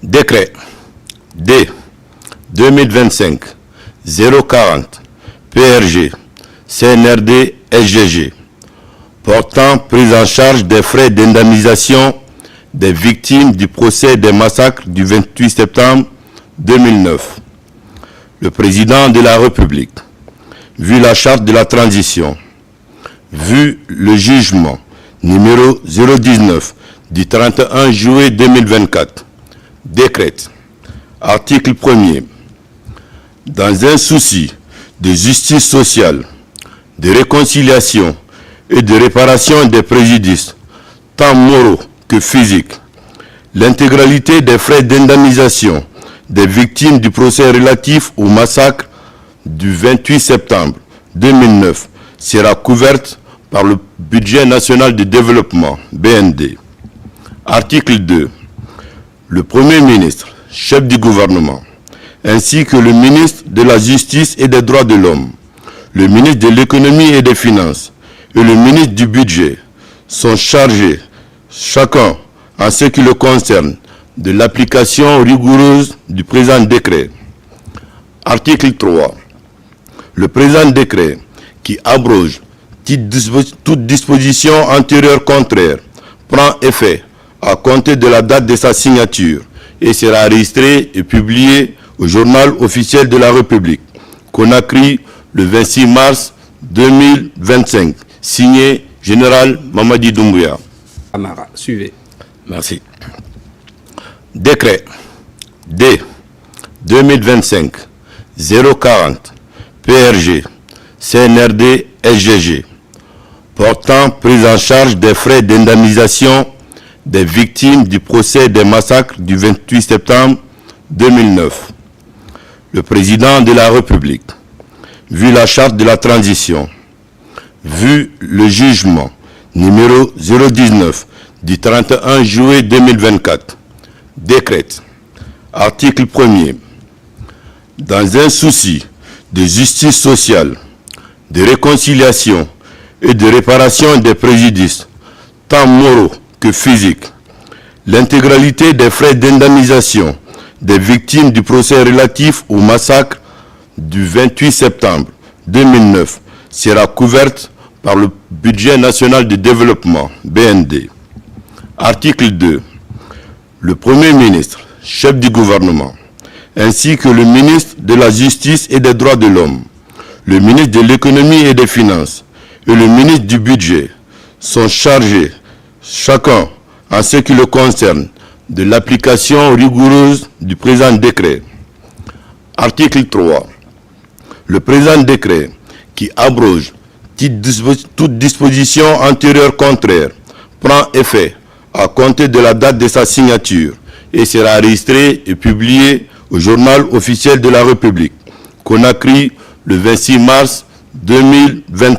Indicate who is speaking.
Speaker 1: Décret D 2025-040 PRG CNRD SGG portant prise en charge des frais d'indemnisation des victimes du procès des massacres du 28 septembre 2009. Le président de la République, vu la charte de la transition, vu le jugement numéro 019 du 31 juillet 2024, décrète, article 1er, dans un souci de justice sociale, de réconciliation et de réparation des préjudices, tant moraux que physiques, l'intégralité des frais d'indemnisation des victimes du procès relatif au massacre du 28 septembre 2009 sera couverte par le budget national de développement, BND. Article 2. Le Premier ministre, chef du gouvernement, ainsi que le ministre de la Justice et des Droits de l'Homme, le ministre de l'Économie et des Finances et le ministre du Budget sont chargés, chacun en ce qui le concerne, de l'application rigoureuse du présent décret. Article 3. Le présent décret, qui abroge toute disposition antérieure contraire, prend effet à compter de la date de sa signature et sera enregistré et publié au journal officiel de la République, Conakry, le 26 mars 2025, signé Général Mamadi Doumbouya.
Speaker 2: Amara, suivez.
Speaker 1: Merci. Décret D 2025-040 PRG CNRD SGG portant prise en charge des frais d'indemnisation des victimes du procès des massacres du 28 septembre 2009. Le président de la République, vu la charte de la transition, vu le jugement numéro 019 du 31 juillet 2024, décrète, article 1er, dans un souci de justice sociale, de réconciliation et de réparation des préjudices, tant moraux que physiques, l'intégralité des frais d'indemnisation des victimes du procès relatif au massacre du 28 septembre 2009 sera couverte par le budget national de développement, BND. Article 2. Le Premier ministre, chef du gouvernement, ainsi que le ministre de la Justice et des Droits de l'Homme, le ministre de l'Économie et des Finances et le ministre du Budget sont chargés, chacun en ce qui le concerne, de l'application rigoureuse du présent décret. Article 3. Le présent décret, qui abroge toute disposition antérieure contraire, prend effet à compter de la date de sa signature et sera enregistré et publié au journal officiel de la République, Conakry, le 26 mars 2025.